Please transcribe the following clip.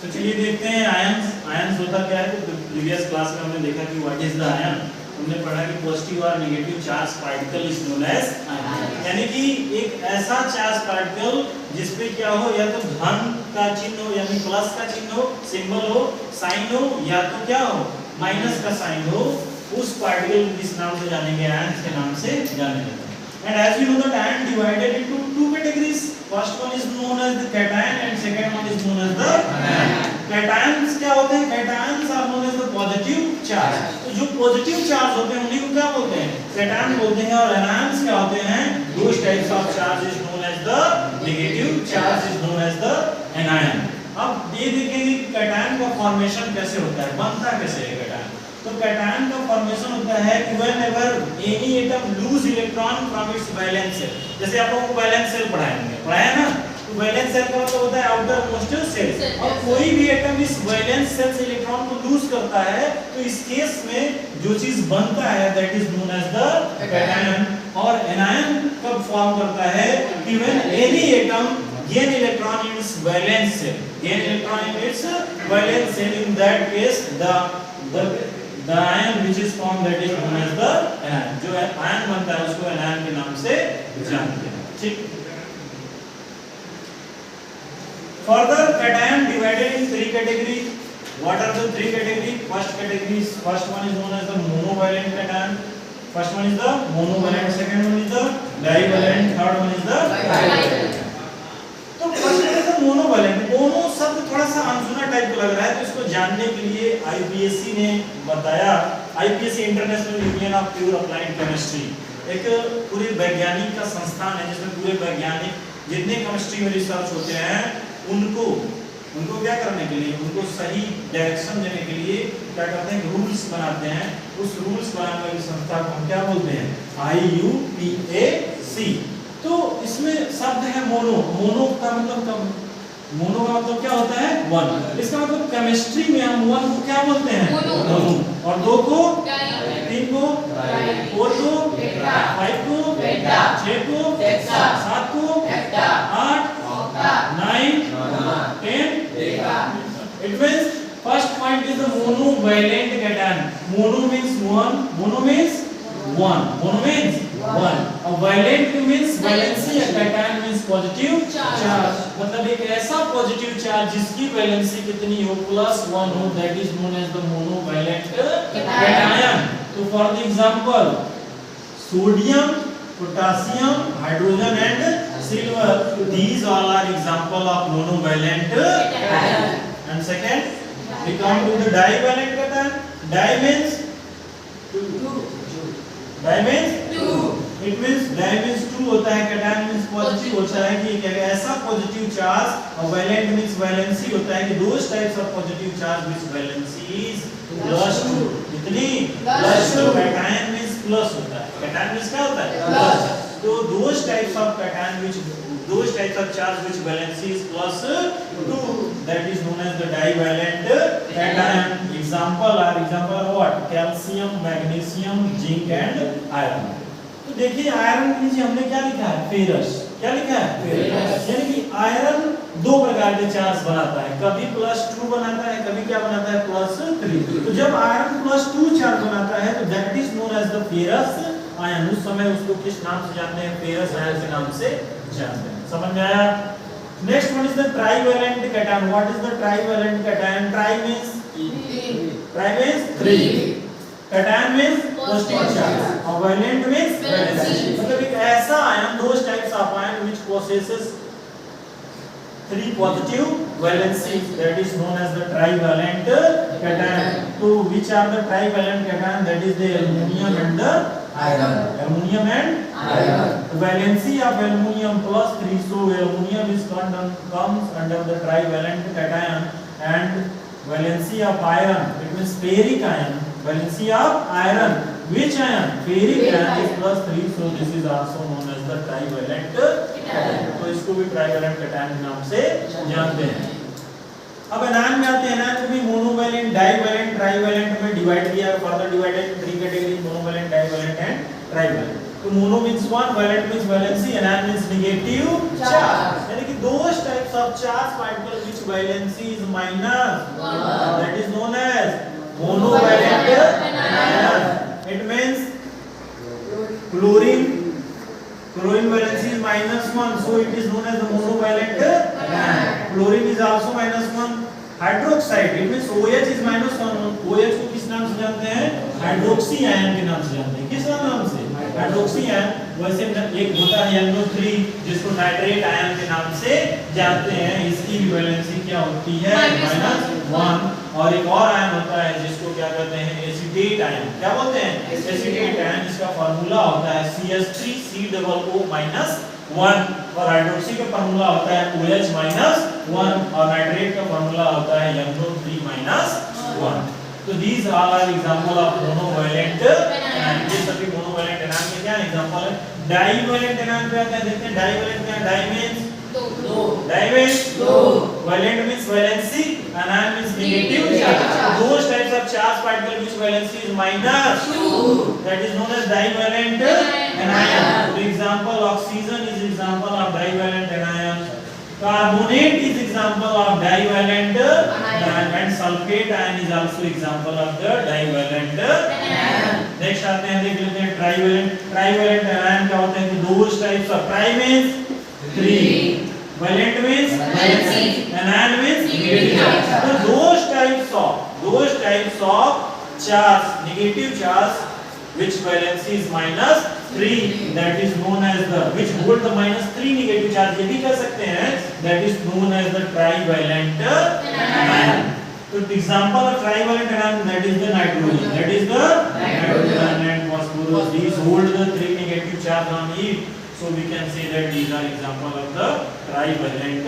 तो चलिए देखते हैं आयंस। आयंस होता क्या है? तो प्रीवियस क्लास में हमने देखा कि व्हाट इज द आयन। हमने पढ़ा कि पॉजिटिव और negative charge particle is known as ion, यानी कि एक ऐसा चार्ज पार्टिकल जिसपे क्या हो, या तो धन का चिन्ह हो यानी प्लस का चिन्ह हो, सिंबल हो, साइन हो, या तो क्या हो, माइनस का साइन हो, उस पार्टिकल को किस नाम से जानेंगे? आयंस के नाम से जाने जाते हैं। And as you know that ion divided into two categories. First one is known as the cation and second one is known as the anion. Cations क्या होते हैं? Cations are known as the positive charge. तो जो positive charge होते हैं उन्हीं को क्या बोलते हैं? कैटायन बोलते हैं। और एनायंस क्या होते हैं? Those types of charge is known as the negative charge is known as the anion. अब ये देखेंगे कि कैटायन का फॉर्मेशन कैसे होता है, बनता कैसे है कैटायन। तो कैटायन का फॉर्मेशन होता है कि whenever any atom lose electron from its valence shell, जैसे आप लोगों को वैलेंस सेल पढ़ाया ना, तो वैलेंस सेल का मतलब होता है आउटर मोस्ट सेल। और कोई भी एटम इस वैलेंस सेल से इलेक्ट्रॉन को लूज करता है तो इस केस में जो चीज बनता है that is known as the cation. और एनायन कब फॉर्म करता है कि when any atom gain electron in its valence shell, gain electron in its valence shell, in that case the ion which is formed that is known as the anion। जो ion बनता है उसको anion के नाम से जानते हैं। ठीक। Further, cation divided in three categories. What are the three categories? First one is known as the monovalent cation. First one is the monovalent. Second one is the divalent. Third one is the trivalent. तो first है monovalent. Mono शब्द थोड़ा सा अनसुना type का लग रहा है, तो इसको जानने के लिए आईपीएससी ने बताया, IPSC international union of pure applied chemistry एक पूरे वैज्ञानिक का संस्थान है जिसमें पूरे वैज्ञानिक जितने केमिस्ट्री में रिसर्च होते हैं उनको क्या करने के लिए, उनको सही डायरेक्शन देने के लिए क्या करते हैं, रूल्स बनाते हैं। उस रूल्स बनाने वाली संस्था को हम क्या बोलते हैं? IUPAC। तो इसमें शब्द है मोनो। मोनो का मतलब क्या होता है? वन। इसका मतलब केमिस्ट्री में हम वन को क्या बोलते हैं? मोनो। और दो को, तीन को, फोर को, फाइव को, छह को, सात को, आठ, 9, 10। It means first point is the monovalent cation. Mono means one. Mono means one. और valent means valency, और cation means positive charge। मतलब एक ऐसा पॉजिटिव चार्ज जिसकी वैलेंसी कितनी हो, +1 हो, that is known as the monovalent cation। तो for the example, sodium, potassium, hydrogen and silver, these all are example of monovalent cation। And second, we come to the divalent cation. Di means two। It means di means two होता है, cation means positive होता है कि एक ऐसा positive charge, और valent means valency होता है कि those types of positive charge which valency is +2। कितनी? +2। cation means plus होता है। cation means क्या होता है? प्लस। तो those types of charge which valency is +2, that is known as the divalent cation। Example are what? Calcium, magnesium, zinc and iron। तो देखिए iron के नीचे हमने क्या लिखा है? फेरस। क्या लिखा है? फेरस। यानी कि आयरन दो प्रकार के चार्ज बनाता है, कभी +2 बनाता है, कभी क्या बनाता है? +3। तो जब आयरन +2 चार्ज बनाता है तो that is known as the ferrous ion. उस समय उसको किस नाम से जानते हैं? फेरस आयन के नाम से जानते हैं। समझ में आया? Next one is the trivalent cation। What is the trivalent cation? Try means 3, cation means positive charge, और valent means valency। मतलब एक ऐसा ion, those types of ion which possesses 3 positive valency, that is known as the trivalent cation। So which are the trivalent cation? That is the aluminum and the iron। Aluminum and iron। The valency of aluminum +3, so aluminum is comes under the trivalent cation। And valency of iron, it means ferric ion। Valency of iron, which ion? Ferric ion is +3, so this is also known as the trivalent cation। तो इसको भी trivalent cation के नाम से जानते हैं। अब anion में आते हैं। एनायन को भी मोनोवैलेंट, डाइवैलेंट, ट्राइवैलेंट में डिवाइड किया, further divided in 3 category, monovalent, divalent and trivalent. तो mono means 1, valent means valency, anion means negative charge. यानी कि those types of charged particle which valency is minus, that is known as monovalent ion. It means chlorine valency is -1, so it is known as the monovalent ion. Chlorine is also -1. Hydroxide, it means OH is -1. OH को किस नाम से जानते हैं? Hydroxy ion के नाम से जानते हैं. किस नाम से? Hydroxy ion. वैसे एक होता है NO3 जिसको नाइट्रेट आयन के नाम से जानते हैं. इसकी भी वैलेंसी क्या होती है? -1. और एक और आयन होता है जिसको क्या कहते हैं? Acetate ion. क्या बोलते हैं? Acetate ion. इसका फार्मूला होता है CH3COO-1 और हाइड्रोक्सी का फार्मूला होता है OH-1 और नाइट्रेट का फार्मूला होता है NO3-1. तो these all are example of monovalent ion. ये सभी monovalent ion के क्या एग्जांपल है? डाइवैलेंट ion पे आते हैं. देखते हैं डाइवैलेंट क्या? डाई मींस दो. डाई मींस दो. Valent means valency and ion means negative charge. Those types of charged particle which valency is -2, that is known as divalent anion. For example, oxygen is example of divalent anion. Carbonate is example of divalent anion and sulfate ion is also example of the divalent anion. Next आते हैं, देख लेते हैं trivalent. Trivalent anion क्या होते हैं? Those types of tri means 3, valent means valency, anion means negative. So those types of charge, negative charge which valency is -3, that is known as the which hold the -3 negative charge. ये भी कह सकते हैं that is known as the trivalent ion. So the example of trivalent ion, that is the nitrogen, and phosphorus. These hold the 3 negative charge on each. So we can say that these are example of the trivalent